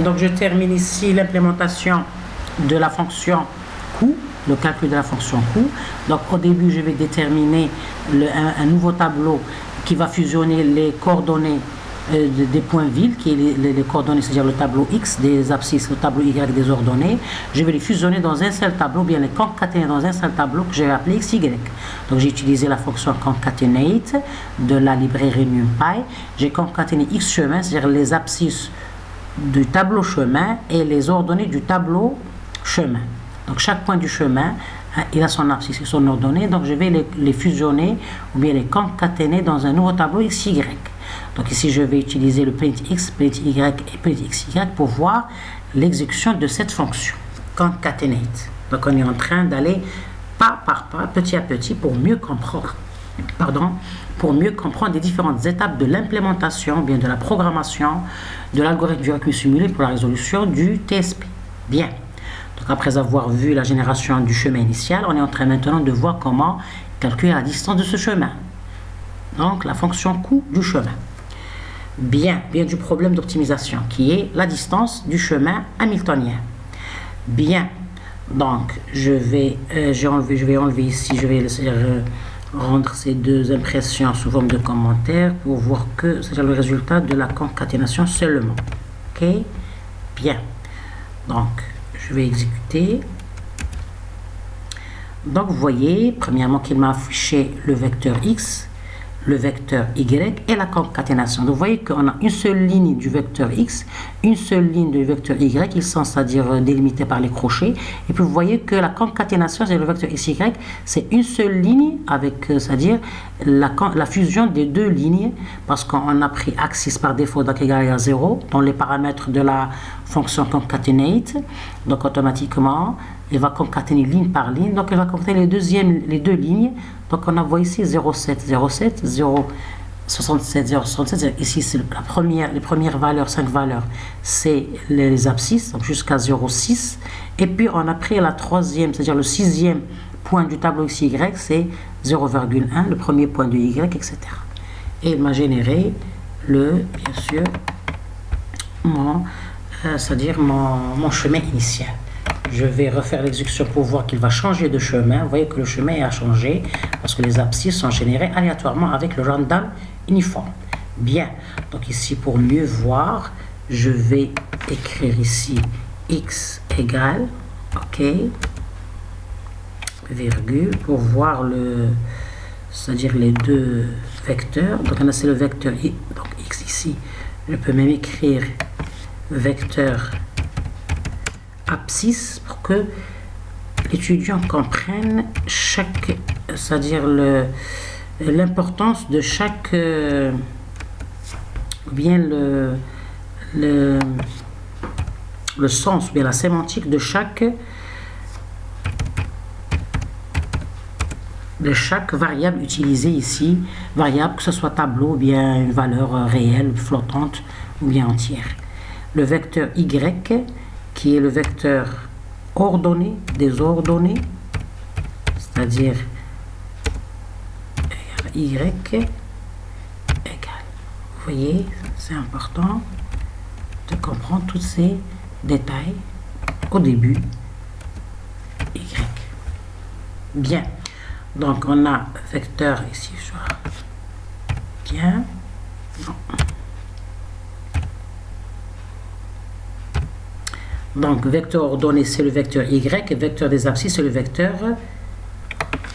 Donc je termine ici l'implémentation de la fonction coût, le calcul de la fonction coût. Donc au début, je vais déterminer un nouveau tableau qui va fusionner les coordonnées des points vils, qui est les coordonnées, c'est-à-dire le tableau X des abscisses, le tableau Y des ordonnées. Je vais les fusionner dans un seul tableau, bien les concaténer dans un seul tableau que je vais appeler XY. Donc j'ai utilisé la fonction concatenate de la librairie NumPy. J'ai concaténé X chemin, c'est-à-dire les abscisses du tableau chemin et les ordonnées du tableau chemin. Donc chaque point du chemin, il a son abscisse et son ordonnée, donc je vais les fusionner ou bien les concaténer dans un nouveau tableau XY. Donc ici je vais utiliser le print X, print Y et print XY pour voir l'exécution de cette fonction concatenate. Donc on est en train d'aller pas par pas, petit à petit, pour mieux comprendre les différentes étapes de l'implémentation, bien de la programmation de l'algorithme du recul simulé pour la résolution du TSP. Bien. Donc après avoir vu la génération du chemin initial, on est en train maintenant de voir comment calculer la distance de ce chemin. Donc la fonction coût du chemin. Bien du problème d'optimisation qui est la distance du chemin hamiltonien. Bien, donc je vais enlever ici, je vais laisser rendre ces deux impressions sous forme de commentaires pour voir que c'est le résultat de la concaténation seulement. Ok, bien. Donc je vais exécuter. Donc vous voyez premièrement qu'il m'a affiché le vecteur X, le vecteur Y et la concaténation. Donc vous voyez qu'on a une seule ligne du vecteur X, une seule ligne du vecteur Y, ils sont c'est-à-dire délimités par les crochets. Et puis vous voyez que la concaténation, c'est le vecteur XY, c'est une seule ligne avec, c'est-à-dire la fusion des deux lignes, parce qu'on a pris axis par défaut, donc égal à 0, dans les paramètres de la fonction concatenate. Donc automatiquement, il va concaténer ligne par ligne, donc il va concaténer les deux lignes. Donc on a voit ici 0,7, 0,7, 0,67, 0,67. Ici c'est les premières valeurs, 5 valeurs, c'est les abscisses, donc jusqu'à 0,6. Et puis on a pris la troisième, c'est-à-dire le sixième point du tableau XY, c'est 0,1, le premier point de Y, etc. Et il m'a généré bien sûr, c'est-à-dire mon chemin initial. Je vais refaire l'exécution pour voir qu'il va changer de chemin. Vous voyez que le chemin a changé parce que les abscisses sont générées aléatoirement avec le random uniforme. Bien, donc ici pour mieux voir, je vais écrire ici x égale, ok, virgule, pour voir c'est-à-dire les deux vecteurs. Donc on a c'est le vecteur donc x ici. Je peux même écrire vecteur abscisse pour que l'étudiant comprenne c'est-à-dire l'importance de chaque, ou bien le sens, ou bien la sémantique de chaque variable utilisée ici, variable que ce soit tableau ou bien une valeur réelle, flottante ou bien entière. Le vecteur y qui est le vecteur ordonné des ordonnées, c'est-à-dire y égale. Vous voyez, c'est important de comprendre tous ces détails au début. Y. Bien. Donc on a vecteur ici. Bien. Non. Donc, vecteur ordonné, c'est le vecteur Y, et vecteur des abscisses, c'est le vecteur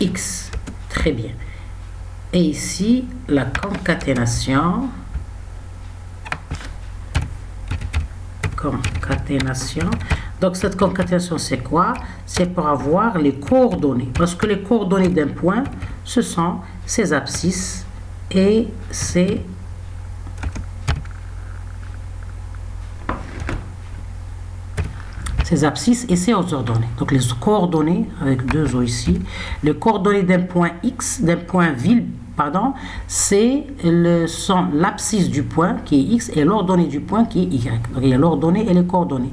X. Très bien. Et ici, la concaténation. Donc, cette concaténation, c'est quoi? C'est pour avoir les coordonnées. Parce que les coordonnées d'un point, ce sont ses abscisses et ses abscisses et ses ordonnées. Donc les coordonnées avec deux O ici, les coordonnées d'un point X, d'un point ville, pardon, c'est l'abscisse du point qui est X et l'ordonnée du point qui est Y. Donc il y a l'ordonnée et les coordonnées.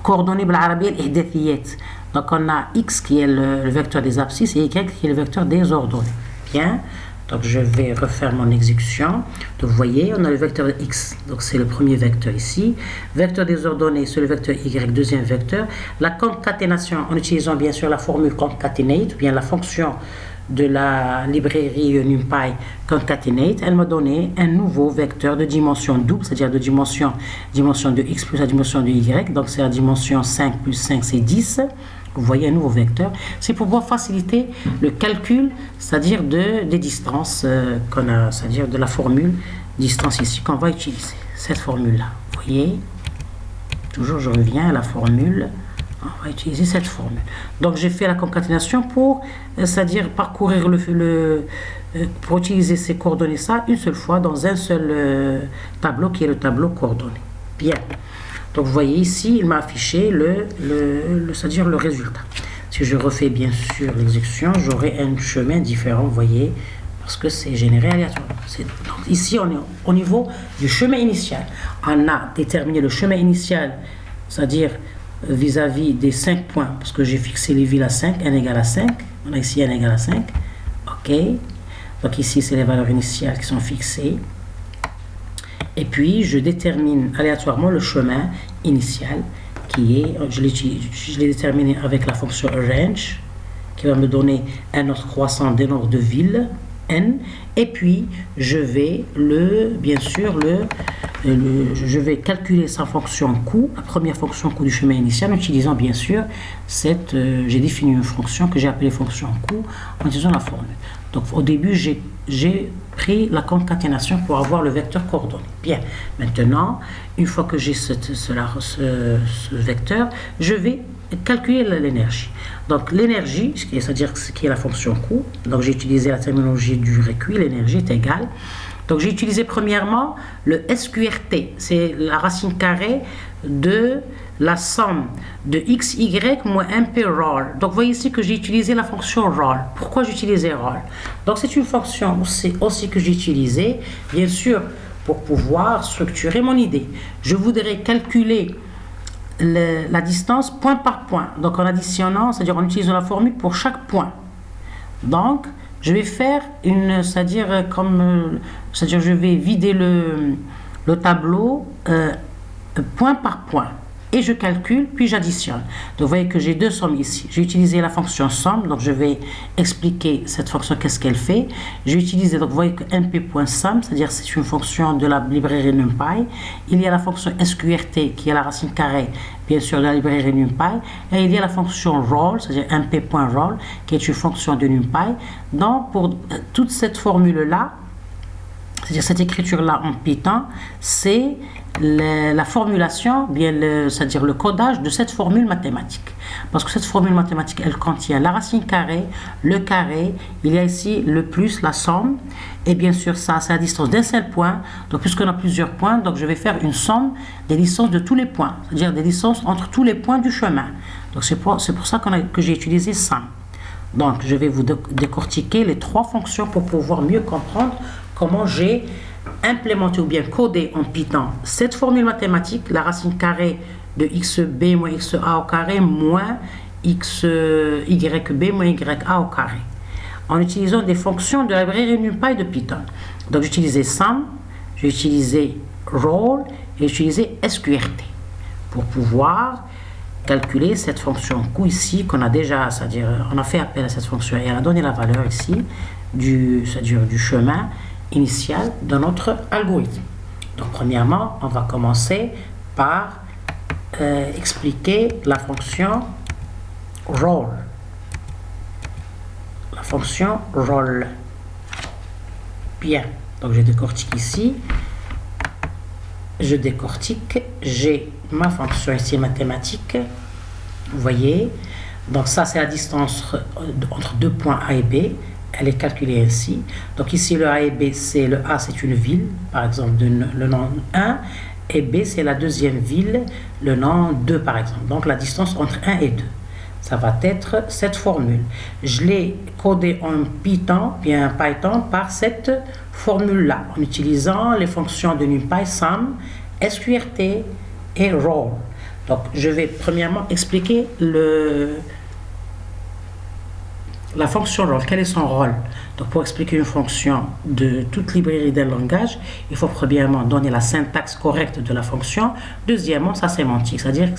Coordonnées بالعربية الإحداثيات. Donc on a X qui est le vecteur des abscisses et Y qui est le vecteur des ordonnées. Bien. Donc je vais refaire mon exécution. Donc vous voyez, on a le vecteur de x, donc c'est le premier vecteur ici. Vecteur des ordonnées, c'est le vecteur y, deuxième vecteur. La concaténation, en utilisant bien sûr la formule concatenate, ou bien la fonction de la librairie NumPy concatenate, elle m'a donné un nouveau vecteur de dimension double, c'est-à-dire de dimension de x plus la dimension de y, donc c'est la dimension 5 plus 5, c'est 10. Vous voyez un nouveau vecteur. C'est pour pouvoir faciliter le calcul, c'est-à-dire des distances qu'on a, c'est-à-dire de la formule distance ici qu'on va utiliser. Cette formule-là. Vous voyez, toujours je reviens à la formule. On va utiliser cette formule. Donc j'ai fait la concaténation pour, c'est-à-dire parcourir pour utiliser ces coordonnées ça une seule fois dans un seul tableau qui est le tableau coordonnées. Bien. Donc vous voyez ici, il m'a affiché c'est-à-dire le résultat. Si je refais bien sûr l'exécution, j'aurai un chemin différent, vous voyez, parce que c'est généré aléatoirement. Donc ici, on est au niveau du chemin initial. On a déterminé le chemin initial, c'est-à-dire vis-à-vis des 5 points, parce que j'ai fixé les villes à 5, n égale à 5. On a ici n égale à 5. OK. Donc ici, c'est les valeurs initiales qui sont fixées. Et puis, je détermine aléatoirement le chemin initial qui est, je l'ai déterminé avec la fonction range qui va me donner un ordre croissant des nombres de villes, n. Et puis, je vais je vais calculer sa fonction coût, la première fonction coût du chemin initial, en utilisant bien sûr j'ai défini une fonction que j'ai appelée fonction coût en utilisant la formule. Donc, au début, j'ai pris la concaténation pour avoir le vecteur coordonné. Bien, maintenant, une fois que j'ai ce vecteur, je vais calculer l'énergie. Donc l'énergie, c'est-à-dire ce qui est la fonction coût, donc j'ai utilisé la terminologie du récuit, l'énergie est égale. Donc j'ai utilisé premièrement le SQRT, c'est la racine carrée de la somme de xy moins mp roll. Donc vous voyez ici que j'ai utilisé la fonction roll. Pourquoi j'ai utilisé roll? Donc c'est une fonction aussi que j'ai utilisée, bien sûr, pour pouvoir structurer mon idée. Je voudrais calculer la distance point par point. Donc en additionnant, c'est-à-dire en utilisant la formule pour chaque point. Donc je vais faire c'est-à-dire je vais vider le tableau point par point. Et je calcule, puis j'additionne. Donc vous voyez que j'ai deux sommes ici. J'ai utilisé la fonction somme, donc je vais expliquer cette fonction, qu'est-ce qu'elle fait. J'ai utilisé, donc vous voyez que mp.sum, c'est-à-dire c'est une fonction de la librairie NumPy. Il y a la fonction SQRT qui est la racine carrée, bien sûr, de la librairie NumPy. Et il y a la fonction roll, c'est-à-dire mp.roll, qui est une fonction de NumPy. Donc pour toute cette formule-là, c'est-à-dire cette écriture-là en Python, c'est la formulation, c'est-à-dire le codage de cette formule mathématique. Parce que cette formule mathématique, elle contient la racine carrée, le carré, il y a ici le plus, la somme, et bien sûr ça, c'est la distance d'un seul point. Donc puisqu'on a plusieurs points, donc je vais faire une somme des distances de tous les points, c'est-à-dire des distances entre tous les points du chemin. Donc c'est pour ça que j'ai utilisé somme. Donc je vais vous décortiquer les trois fonctions pour pouvoir mieux comprendre comment j'ai implémenté ou bien codé en Python cette formule mathématique, la racine carrée de xb moins xa au carré moins xyb moins ya au carré, en utilisant des fonctions de la librairie NumPy de Python. Donc j'ai utilisé sum, j'ai utilisé roll et j'ai utilisé sqrt pour pouvoir calculer cette fonction coût ici qu'on a déjà, c'est-à-dire on a fait appel à cette fonction et elle a donné la valeur ici c'est-à-dire du chemin initial de notre algorithme. Donc premièrement, on va commencer par expliquer la fonction roll. La fonction roll. Bien, donc je décortique ici. Je décortique, j'ai ma fonction ici mathématique. Vous voyez, donc ça c'est la distance entre deux points A et B. Elle est calculée ainsi. Donc ici le A et B, le A c'est une ville, par exemple le nom 1, et B c'est la deuxième ville, le nom 2 par exemple. Donc la distance entre 1 et 2. Ça va être cette formule. Je l'ai codée en Python par cette formule-là, en utilisant les fonctions de NumPy, sum, sqrt et roll. Donc je vais premièrement expliquer la fonction rôle, quel est son rôle? Donc, pour expliquer une fonction de toute librairie d'un langage, il faut premièrement donner la syntaxe correcte de la fonction, deuxièmement, sa sémantique, c'est-à-dire